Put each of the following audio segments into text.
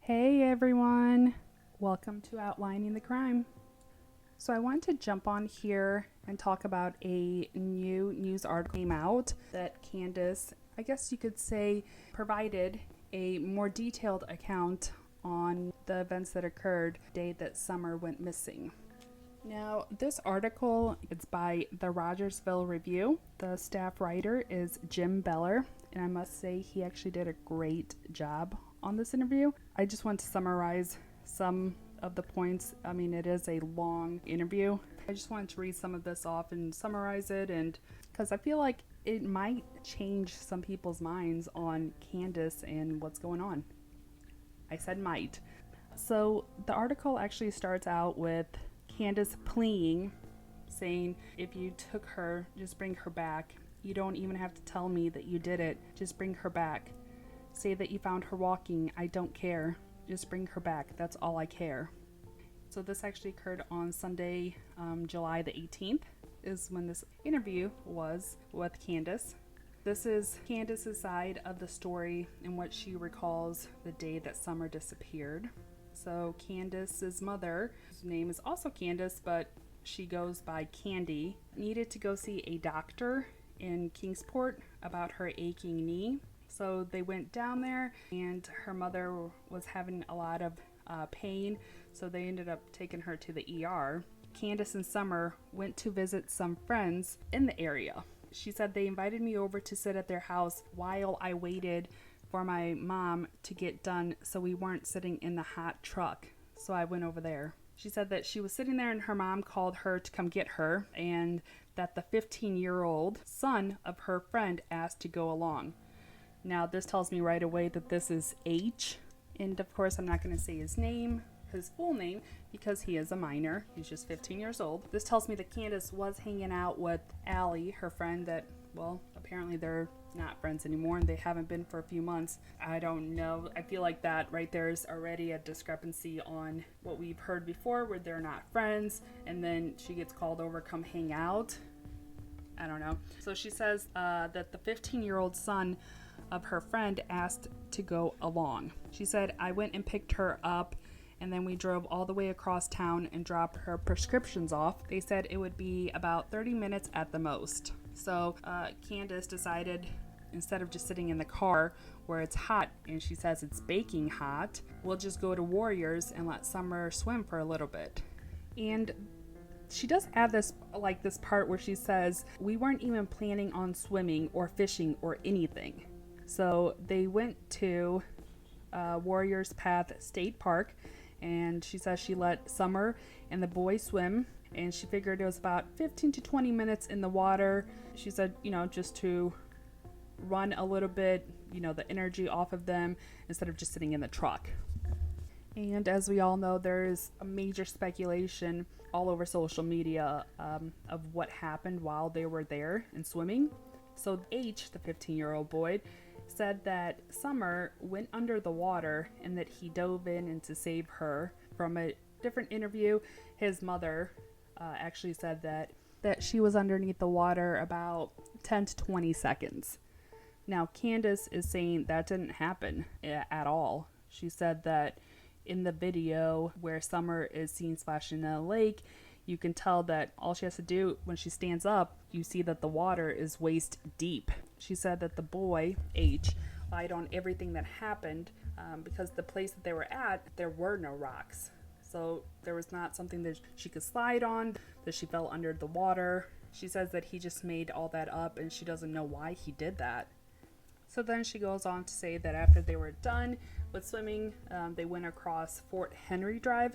Hey everyone, welcome to Outlining the Crime. So I want to jump on here and talk about a new news article came out that Candus, I guess you could say, provided a more detailed account on the events that occurred the day that Summer went missing. Now, this article is by the Rogersville Review. The staff writer is Jim Beller, and I must say he actually did a great job on this interview. I just want to summarize some of the points. I mean, it is a long interview. I just wanted to read some of this off and summarize it, and because I feel like it might change some people's minds on Candus and what's going on. I said might. So the article actually starts out with Candus pleading, saying, if you took her, just bring her back. You don't even have to tell me that you did it. Just bring her back. Say that you found her walking. I don't care. Just bring her back. That's all I care. So this actually occurred on Sunday, July the 18th, is when this interview was with Candus. This is Candus's side of the story and what she recalls the day that Summer disappeared. So Candus's mother, whose name is also Candus, but she goes by Candy, needed to go see a doctor in Kingsport about her aching knee. So they went down there, and her mother was having a lot of pain, so they ended up taking her to the ER. Candus and Summer went to visit some friends in the area. She said they invited me over to sit at their house while I waited for my mom to get done, so we weren't sitting in the hot truck. So I went over there. She said that she was sitting there and her mom called her to come get her, and that the 15-year-old son of her friend asked to go along. Now this tells me right away that this is H, and of course I'm not going to say his name, his full name, because he is a minor. He's just 15 years old. This tells me that Candus was hanging out with Allie, her friend that, well, apparently they're not friends anymore and they haven't been for a few months. I don't know. I feel like that right there is already a discrepancy on what we've heard before where they're not friends and then she gets called over, come hang out. I don't know. So she says that the 15-year-old son of her friend asked to go along. She said, I went and picked her up and then we drove all the way across town and dropped her prescriptions off. They said it would be about 30 minutes at the most. So Candus decided, instead of just sitting in the car where it's hot, and she says it's baking hot, we'll just go to Warriors and let Summer swim for a little bit. And she does add this part where she says, we weren't even planning on swimming or fishing or anything. So they went to Warriors Path State Park, and she says she let Summer and the boys swim, and she figured it was about 15 to 20 minutes in the water. She said, just to run a little bit, the energy off of them instead of just sitting in the truck. And as we all know, there is a major speculation all over social media of what happened while they were there and swimming. So H, the 15-year-old boy, said that Summer went under the water and that he dove in and to save her. From a different interview, his mother actually said that she was underneath the water about 10 to 20 seconds. Now Candus is saying that didn't happen at all. She said that in the video where Summer is seen splashing in the lake, you can tell that all she has to do when she stands up, you see that the water is waist deep. She said that the boy, H, lied on everything that happened because the place that they were at, there were no rocks. So there was not something that she could slide on, that she fell under the water. She says that he just made all that up and she doesn't know why he did that. So then she goes on to say that after they were done with swimming, they went across Fort Henry Drive.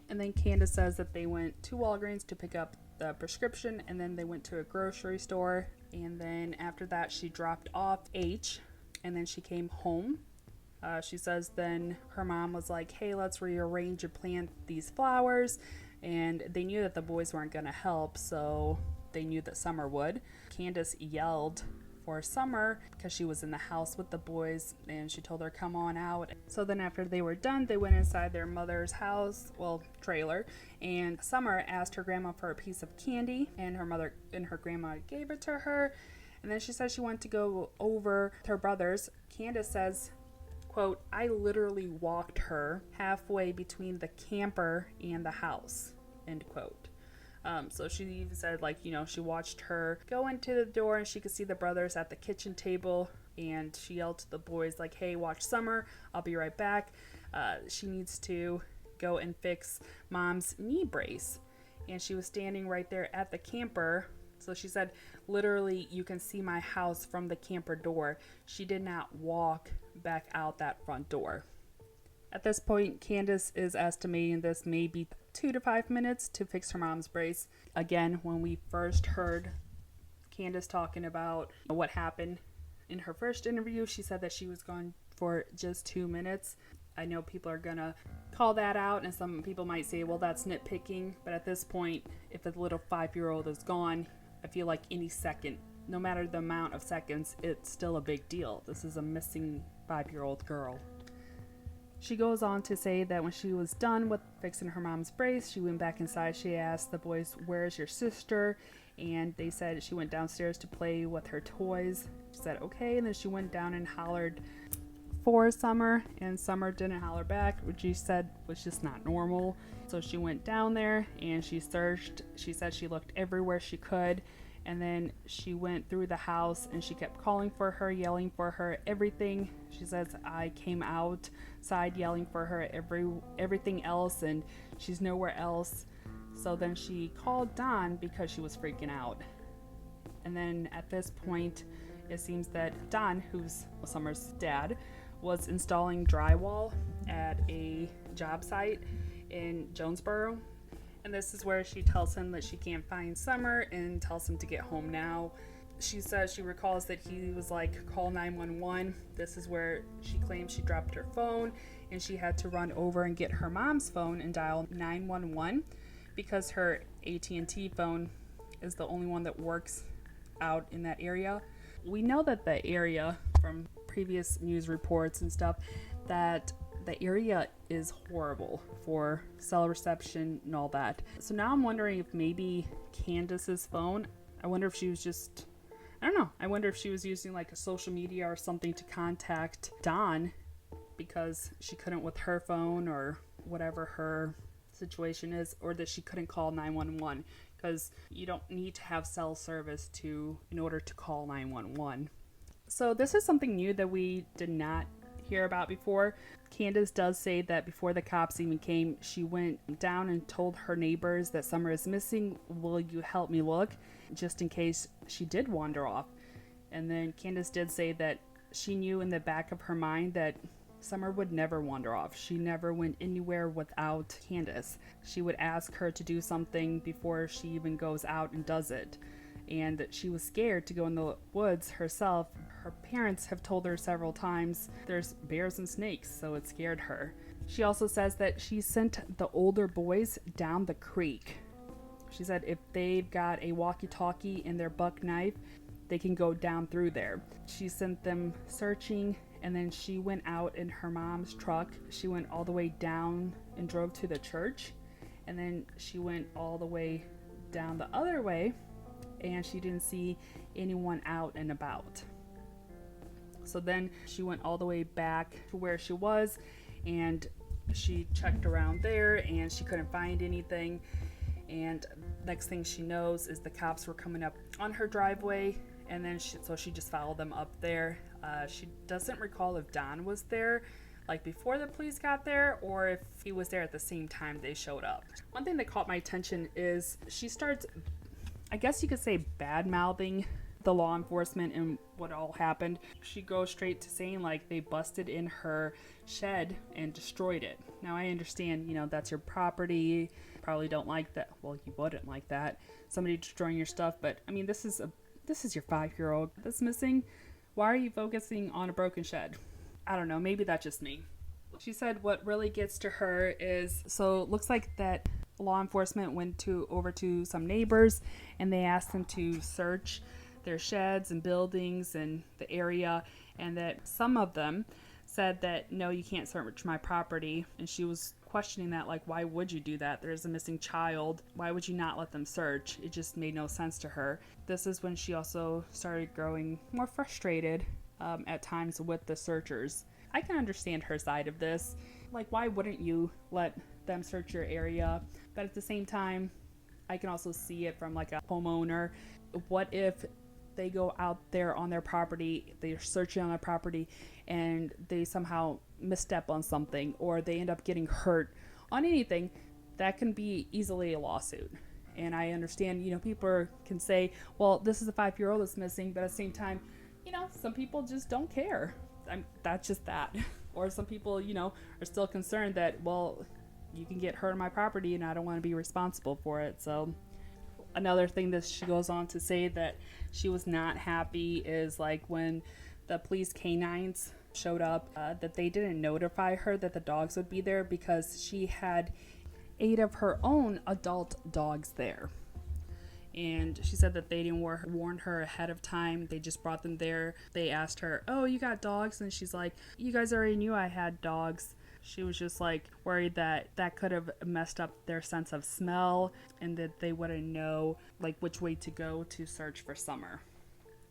And then Candus says that they went to Walgreens to pick up the prescription, and then they went to a grocery store. And then after that, she dropped off H, and then she came home. She says then her mom was like, hey, let's rearrange and plant these flowers. And they knew that the boys weren't going to help, so they knew that Summer would. Candus yelled for Summer because she was in the house with the boys, and she told her, come on out. So then after they were done, they went inside their mother's house, trailer, and Summer asked her grandma for a piece of candy, and her grandma gave it to her. And then she said she wanted to go over to her brother's. Candus says quote, "I literally walked her halfway between the camper and the house," end quote. So she even said, like, you know, she watched her go into the door and she could see the brothers at the kitchen table, and she yelled to the boys, like, "Hey, watch Summer, I'll be right back. She needs to go and fix Mom's knee brace." And she was standing right there at the camper. So she said, literally, you can see my house from the camper door. She did not walk back out that front door. At this point, Candus is estimating this may be 2 to 5 minutes to fix her mom's brace. Again, when we first heard Candus talking about what happened in her first interview, she said that she was gone for just 2 minutes. I know people are gonna call that out, and some people might say, well, that's nitpicking. But at this point, if a little 5-year-old is gone, I feel like any second, no matter the amount of seconds, it's still a big deal. This is a missing 5-year-old girl. She goes on to say that when she was done with fixing her mom's brace, she went back inside. She asked the boys, "Where's your sister?" And they said she went downstairs to play with her toys. She said, okay, and then she went down and hollered for Summer, and Summer didn't holler back, which she said was just not normal. So she went down there and she searched. She said she looked everywhere she could, and then she went through the house and she kept calling for her, yelling for her, everything. She says, I came outside yelling for her, everything else, and she's nowhere else. So then she called Don because she was freaking out. And then at this point, it seems that Don, who's Summer's dad, was installing drywall at a job site in Jonesboro. And this is where she tells him that she can't find Summer and tells him to get home now. She says she recalls that he was like, call 911. This is where she claims she dropped her phone and she had to run over and get her mom's phone and dial 911 because her AT&T phone is the only one that works out in that area. We know that the area, from previous news reports and stuff, that the area is horrible for cell reception and all that. So now I'm wondering if maybe Candus's phone, I wonder if she was just, I don't know, I wonder if she was using like a social media or something to contact Dawn because she couldn't with her phone or whatever her situation is, or that she couldn't call 911 because you don't need to have cell service in order to call 911. So this is something new that we did not hear about before. Candus does say that before the cops even came, she went down and told her neighbors that Summer is missing. Will you help me look? Just in case she did wander off. And then Candus did say that she knew in the back of her mind that Summer would never wander off. She never went anywhere without Candus. She would ask her to do something before she even goes out and does it. And she was scared to go in the woods herself. Her parents have told her several times there's bears and snakes, so it scared her. She also says that she sent the older boys down the creek. She said if they've got a walkie-talkie and their buck knife, they can go down through there. She sent them searching, and then she went out in her mom's truck. She went all the way down and drove to the church, and then she went all the way down the other way, and she didn't see anyone out and about. So then she went all the way back to where she was, and she checked around there and she couldn't find anything. And next thing she knows is the cops were coming up on her driveway, and then she just followed them up there. She doesn't recall if Don was there like before the police got there or if he was there at the same time they showed up. One thing that caught my attention is she starts, I guess you could say, bad-mouthing the law enforcement and what all happened. She goes straight to saying like they busted in her shed and destroyed it. Now I understand, that's your property. Probably don't like that. Well, you wouldn't like that. Somebody destroying your stuff, but I mean, this is your 5-year-old that's missing. Why are you focusing on a broken shed? I don't know, maybe that's just me. She said what really gets to her is, so it looks like that law enforcement went over to some neighbors and they asked them to search their sheds and buildings and the area, and that some of them said that no, you can't search my property. And she was questioning that, like, why would you do that? There's a missing child. Why would you not let them search? It just made no sense to her. This is when she also started growing more frustrated at times with the searchers. I can understand her side of this. Like, why wouldn't you let them search your area? But at the same time, I can also see it from like a homeowner. What if they go out there on their property, they're searching on their property, and they somehow misstep on something, or they end up getting hurt on anything? That can be easily a lawsuit. And I understand, people can say, well, this is a 5-year-old that's missing, but at the same time, some people just don't care. That's just that. Or some people, are still concerned that, well, you can get hurt on my property and I don't want to be responsible for it. So another thing that she goes on to say that she was not happy is like when the police canines showed up, that they didn't notify her that the dogs would be there because she had 8 of her own adult dogs there. And she said that they didn't warn her ahead of time. They just brought them there. They asked her, oh, you got dogs? And she's like, you guys already knew I had dogs. She was just like worried that could have messed up their sense of smell and that they wouldn't know like which way to go to search for Summer.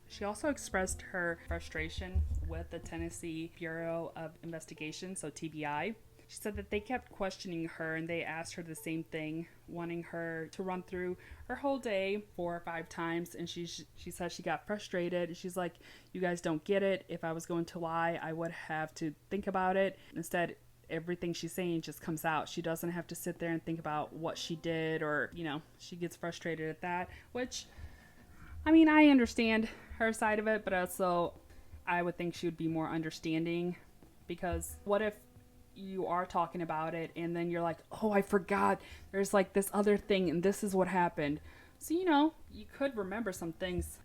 She also expressed her frustration with the Tennessee Bureau of Investigation, so TBI. She said that they kept questioning her and they asked her the same thing, wanting her to run through her whole day 4 or 5 times. And she said she got frustrated. She's like, you guys don't get it. If I was going to lie, I would have to think about it. Instead, everything she's saying just comes out. She doesn't have to sit there and think about what she did, or, she gets frustrated at that, which, I understand her side of it, but also I would think she would be more understanding, because what if you are talking about it and then you're like, oh, I forgot there's like this other thing and this is what happened. So, you could remember some things.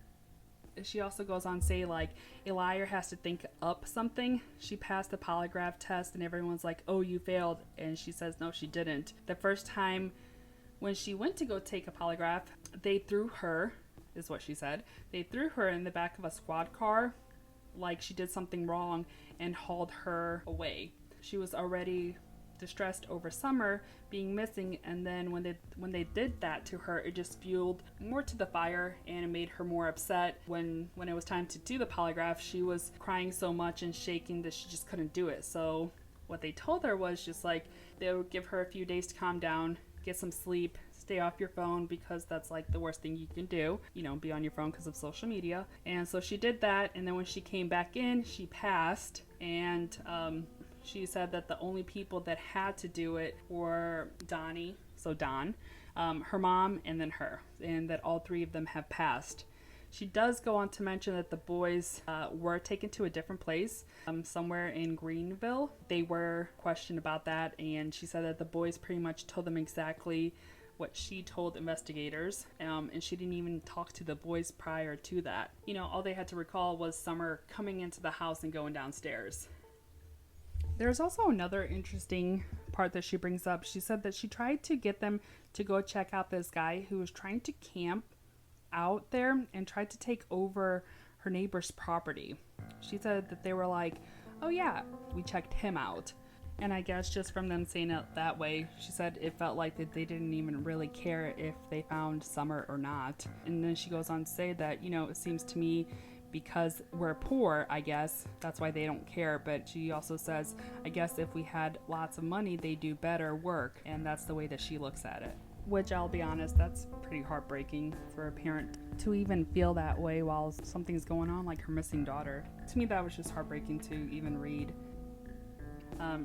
She also goes on to say like a liar has to think up something. She passed the polygraph test and everyone's like, oh, you failed. And she says, no, she didn't. The first time when she went to go take a polygraph, they threw her, is what she said. They threw her in the back of a squad car like she did something wrong and hauled her away. She was already distressed over Summer being missing, and then when they did that to her, it just fueled more to the fire and it made her more upset. When it was time to do the polygraph, she was crying so much and shaking that she just couldn't do it. So what they told her was just like they would give her a few days to calm down, get some sleep, stay off your phone, because that's like the worst thing you can do, be on your phone because of social media. And so she did that, and then when she came back in, she passed. And she said that the only people that had to do it were Donnie, so Don, her mom, and then her, and that all 3 of them have passed. She does go on to mention that the boys were taken to a different place, somewhere in Greenville. They were questioned about that, and she said that the boys pretty much told them exactly what she told investigators, and she didn't even talk to the boys prior to that. All they had to recall was Summer coming into the house and going downstairs. There's also another interesting part that she brings up. She said that she tried to get them to go check out this guy who was trying to camp out there and tried to take over her neighbor's property. She said that they were like, oh yeah, we checked him out. And I guess just from them saying it that way, she said it felt like that they didn't even really care if they found Summer or not. And then she goes on to say that, it seems to me because we're poor, I guess, that's why they don't care. But she also says, I guess if we had lots of money, they do better work. And that's the way that she looks at it. Which, I'll be honest, that's pretty heartbreaking for a parent to even feel that way while something's going on, like her missing daughter. To me, that was just heartbreaking to even read.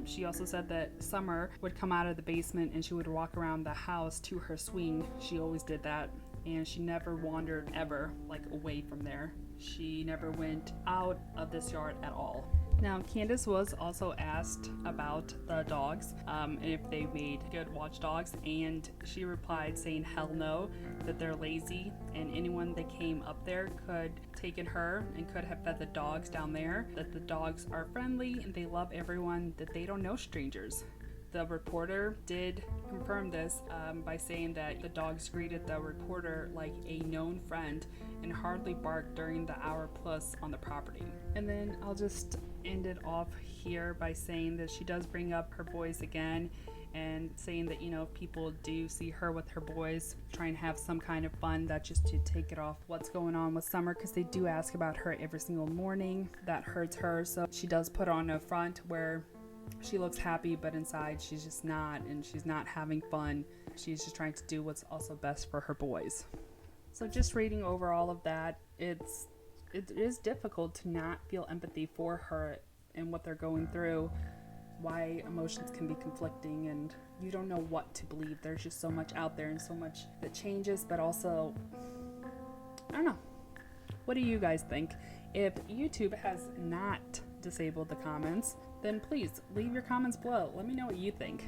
She also said that Summer would come out of the basement and she would walk around the house to her swing. She always did that, and she never wandered ever, like, away from there. She never went out of this yard at all. Now, Candus was also asked about the dogs, and if they made good watchdogs, and she replied saying hell no, that they're lazy, and anyone that came up there could taken her and could have fed the dogs down there, that the dogs are friendly and they love everyone, that they don't know strangers. The reporter did confirm this by saying that the dogs greeted the reporter like a known friend and hardly barked during the hour plus on the property. And then I'll just end it off here by saying that she does bring up her boys again, and saying that, you know, if people do see her with her boys trying to have some kind of fun, that just to take it off what's going on with Summer, because they do ask about her every single morning. That hurts her, so she does put on a front where she looks happy, but inside she's just not, and she's not having fun. She's just trying to do what's also best for her boys. So just reading over all of that, it is difficult to not feel empathy for her and what they're going through, why emotions can be conflicting, and you don't know what to believe. There's just so much out there and so much that changes, but also, I don't know. What do you guys think? If YouTube has not disabled the comments, then please leave your comments below. Let me know what you think.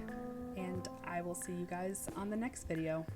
And I will see you guys on the next video.